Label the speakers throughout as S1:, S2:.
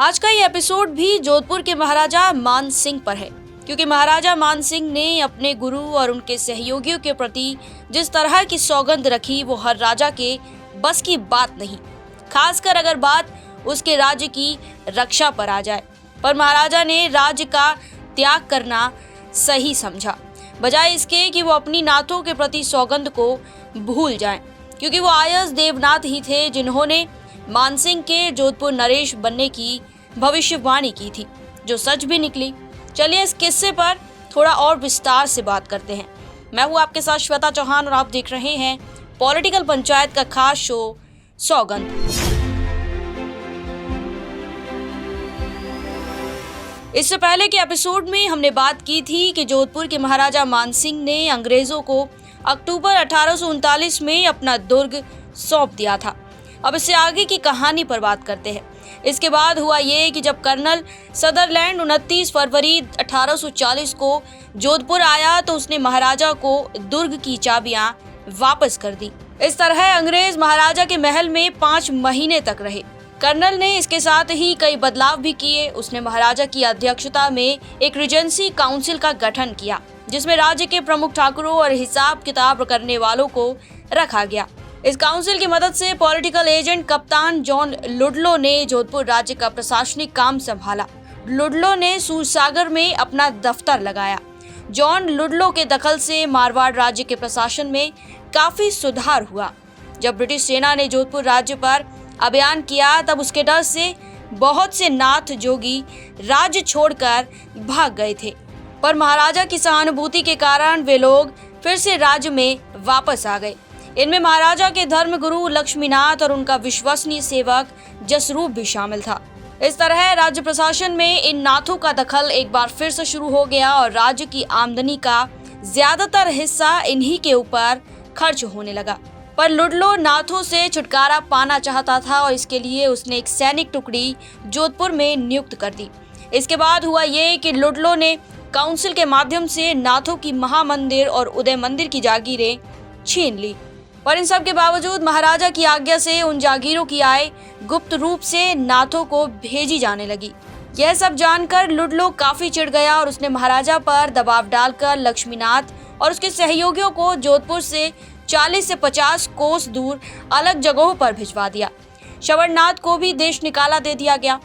S1: आज का ये एपिसोड भी जोधपुर के महाराजा मान सिंह पर है, क्योंकि महाराजा मान सिंह ने अपने गुरु और उनके सहयोगियों के प्रति जिस तरह की सौगंध रखी वो हर राजा के बस की बात नहीं, खासकर अगर बात उसके राज्य की रक्षा पर आ जाए। पर महाराजा ने राज्य का त्याग करना सही समझा, बजाय इसके कि वो अपनी नाथों के प्रति सौगंध को भूल जाएं, क्योंकि वो आयस देवनाथ ही थे जिन्होंने मानसिंह के जोधपुर नरेश बनने की भविष्यवाणी की थी, जो सच भी निकली। चलिए इस किस्से पर थोड़ा और विस्तार से बात करते हैं। मैं हूँ आपके साथ श्वेता चौहान और आप देख रहे हैं पॉलिटिकल पंचायत का खास शो सौगंध। इससे पहले के एपिसोड में हमने बात की थी कि जोधपुर के महाराजा मानसिंह ने अंग्रेजों को अक्टूबर 1839 में अपना दुर्ग सौंप दिया था। अब इससे आगे की कहानी पर बात करते हैं। इसके बाद हुआ ये कि जब कर्नल सदरलैंड 29 फरवरी 1840 को जोधपुर आया तो उसने महाराजा को दुर्ग की चाबियां वापस कर दी। इस तरह अंग्रेज महाराजा के महल में 5 महीने तक रहे। कर्नल ने इसके साथ ही कई बदलाव भी किए। उसने महाराजा की अध्यक्षता में एक रिजेंसी काउंसिल का गठन किया, जिसमें राज्य के प्रमुख ठाकुरों और हिसाब किताब करने वालों को रखा गया। इस काउंसिल की मदद से पॉलिटिकल एजेंट कप्तान जॉन लुडलो ने जोधपुर राज्य का प्रशासनिक काम संभाला। लुडलो ने सूरसागर में अपना दफ्तर लगाया। जॉन लुडलो के दखल से मारवाड़ राज्य के प्रशासन में काफी सुधार हुआ। जब ब्रिटिश सेना ने जोधपुर राज्य पर अभियान किया तब उसके डर से बहुत से नाथ जोगी राज्य छोड़कर भाग गए थे, पर महाराजा की सहानुभूति के कारण वे लोग फिर से राज्य में वापस आ गए। इनमें महाराजा के धर्मगुरु लक्ष्मीनाथ और उनका विश्वसनीय सेवक जसरूप भी शामिल था। इस तरह राज्य प्रशासन में इन नाथों का दखल एक बार फिर से शुरू हो गया और राज्य की आमदनी का ज्यादातर हिस्सा इन्हीं के ऊपर खर्च होने लगा। पर लुडलो नाथों से छुटकारा पाना चाहता था और इसके लिए उसने एक सैनिक टुकड़ी जोधपुर में नियुक्त कर दी। इसके बाद हुआ ये कि लुडलो ने काउंसिल के माध्यम से नाथों की महामंदिर और उदय मंदिर की जागीरें छीन ली। पर इन सब के बावजूद महाराजा की आज्ञा से उन जागीरों की आय गुप्त रूप से नाथों को भेजी जाने लगी। यह सब जानकर लुडलो काफी चिढ़ गया और उसने महाराजा पर दबाव डालकर लक्ष्मीनाथ और उसके सहयोगियों को जोधपुर से 40 से 50 कोस दूर अलग जगहों पर भिजवा दिया। श्रवणनाथ को भी देश निकाला दे दिया गया।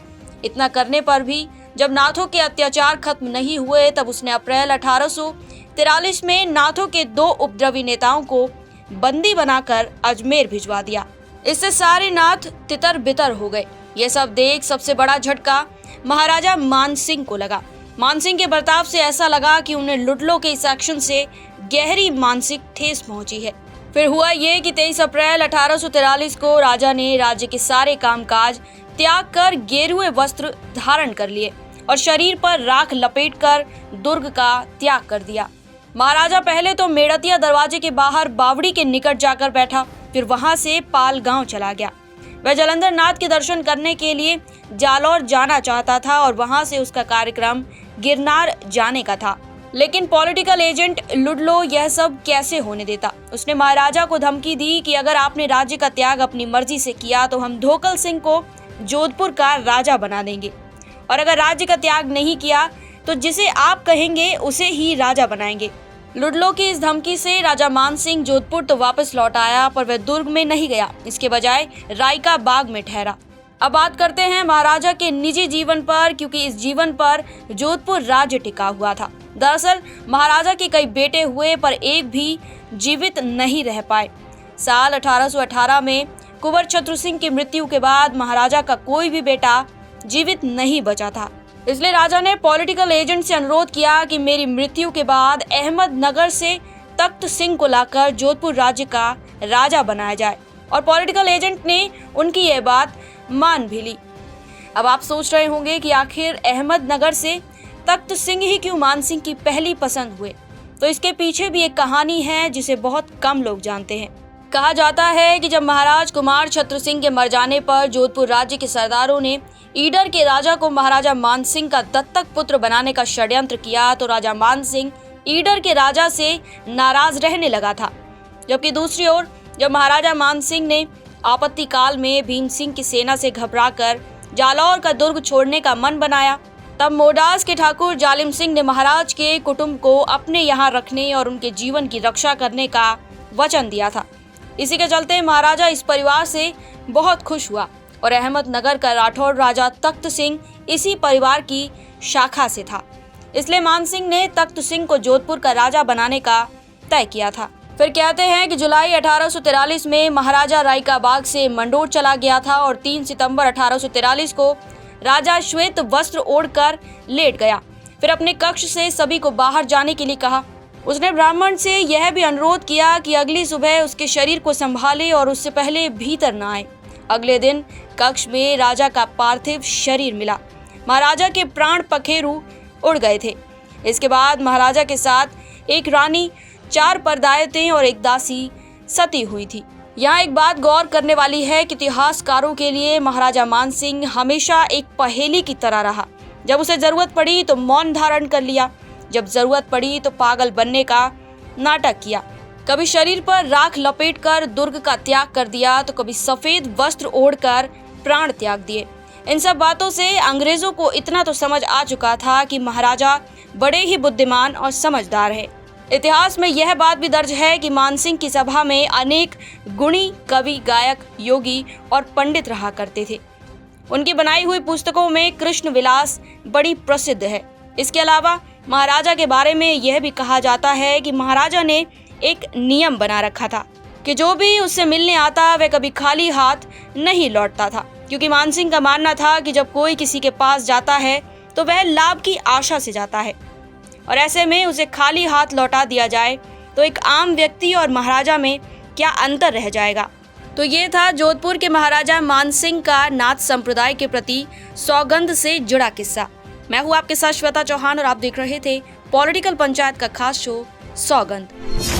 S1: इतना करने पर भी जब नाथों के अत्याचार खत्म नहीं हुए तब उसने अप्रैल 1843 में नाथों के 2 उपद्रवी नेताओं को बंदी बनाकर अजमेर भिजवा दिया। इससे सारे नाथ तितर बितर हो गए। ये सब देख सबसे बड़ा झटका महाराजा मानसिंह को लगा। मानसिंह के बर्ताव से ऐसा लगा कि उन्हें लुडलो के इस एक्शन से गहरी मानसिक ठेस पहुंची है। फिर हुआ ये कि 23 अप्रैल 1843 को राजा ने राज्य के सारे कामकाज त्याग कर गेरुए वस्त्र धारण कर लिए और शरीर पर राख लपेटकर दुर्ग का त्याग कर दिया। महाराजा पहले तो मेड़तिया दरवाजे के बाहर बावड़ी के निकट जाकर बैठा, फिर वहां से पाल गांव चला गया। वह जलंधर नाथ के दर्शन करने के लिए जालौर जाना चाहता था और वहां से उसका कार्यक्रम गिरनार जाने का था, लेकिन पॉलिटिकल एजेंट लुडलो यह सब कैसे होने देता। उसने महाराजा को धमकी दी कि अगर आपने राज्य का त्याग अपनी मर्जी से किया तो हम धोकल सिंह को जोधपुर का राजा बना देंगे, और अगर राज्य का त्याग नहीं किया तो जिसे आप कहेंगे उसे ही राजा बनाएंगे। लुडलो की इस धमकी से राजा मानसिंह जोधपुर तो वापस लौट आया, पर वह दुर्ग में नहीं गया। इसके बजाय रायका बाग में ठहरा। अब बात करते हैं महाराजा के निजी जीवन पर, क्योंकि इस जीवन पर जोधपुर राज्य टिका हुआ था। दरअसल महाराजा के कई बेटे हुए पर एक भी जीवित नहीं रह पाए। साल 1818 में कुंवर छत्र सिंह की मृत्यु के बाद महाराजा का कोई भी बेटा जीवित नहीं बचा था। इसलिए राजा ने पॉलिटिकल एजेंट से अनुरोध किया कि मेरी मृत्यु के बाद अहमदनगर से तख्त सिंह को लाकर जोधपुर राज्य का राजा बनाया जाए, और पॉलिटिकल एजेंट ने उनकी यह बात मान भी ली। अब आप सोच रहे होंगे कि आखिर अहमदनगर से तख्त सिंह ही क्यों मानसिंह की पहली पसंद हुए। तो इसके पीछे भी एक कहानी है जिसे बहुत कम लोग जानते हैं। कहा जाता है कि जब महाराज कुमार छत्र सिंह के मर जाने पर जोधपुर राज्य के सरदारों ने ईडर के राजा को महाराजा मानसिंह का दत्तक पुत्र बनाने का षड्यंत्र किया तो राजा मानसिंह ईडर के राजा से नाराज रहने लगा था। जबकि दूसरी ओर जब महाराजा मानसिंह ने आपत्ति काल में भीम सिंह की सेना से घबराकर जालौर का दुर्ग छोड़ने का मन बनाया। तब मोडास के ठाकुर जालिम सिंह ने महाराज के कुटुंब को अपने यहाँ रखने और उनके जीवन की रक्षा करने का वचन दिया था। इसी के चलते महाराजा इस परिवार से बहुत खुश हुआ और अहमदनगर का राठौड़ राजा तख्त सिंह इसी परिवार की शाखा से था। इसलिए मानसिंह ने तख्त सिंह को जोधपुर का राजा बनाने का तय किया था। फिर कहते हैं कि जुलाई 1843 में महाराजा रायका बाग से मंडोर चला गया था और 3 सितंबर 1843 को राजा श्वेत वस्त्र ओढ़कर लेट गया। फिर अपने कक्ष से सभी को बाहर जाने के लिए कहा। उसने ब्राह्मण से यह भी अनुरोध किया कि अगली सुबह उसके शरीर को संभाले और उससे पहले भीतर न आए। अगले दिन कक्ष में राजा का पार्थिव शरीर मिला। महाराजा के प्राण पखेरु उड़ गए थे। इसके बाद महाराजा के साथ एक रानी, 4 परदायतें और एक दासी सती हुई थी। यहाँ एक बात गौर करने वाली है कि इतिहासकारों के लिए महाराजा मानसिंह हमेशा एक पहेली की तरह रहा। जब उसे जरूरत पड़ी तो मौन धारण कर लिया, जब जरूरत पड़ी तो पागल बनने का नाटक किया। कभी शरीर पर राख लपेटकर दुर्ग का त्याग कर दिया तो कभी सफेद वस्त्र ओढ़कर प्राण त्याग दिए। इन सब बातों से अंग्रेजों को इतना तो समझ आ चुका था कि महाराजा बड़े ही बुद्धिमान और समझदार है। इतिहास में यह बात भी दर्ज है कि मानसिंह की सभा में अनेक गुणी कवि, गायक, योगी और पंडित रहा करते थे। उनकी बनाई हुई पुस्तकों में कृष्ण विलास बड़ी प्रसिद्ध है। इसके अलावा महाराजा के बारे में यह भी कहा जाता है कि महाराजा ने एक नियम बना रखा था कि जो भी उससे मिलने आता वह कभी खाली हाथ नहीं लौटता था, क्योंकि मानसिंह का मानना था कि जब कोई किसी के पास जाता है तो वह लाभ की आशा से जाता है और ऐसे में उसे खाली हाथ लौटा दिया जाए तो एक आम व्यक्ति और महाराजा में क्या अंतर रह जाएगा। तो ये था जोधपुर के महाराजा मानसिंह का नाथ संप्रदाय के प्रति सौगंध से जुड़ा किस्सा। मैं हूँ आपके साथ श्वेता चौहान और आप देख रहे थे पॉलिटिकल पंचायत का खास शो सौगंध।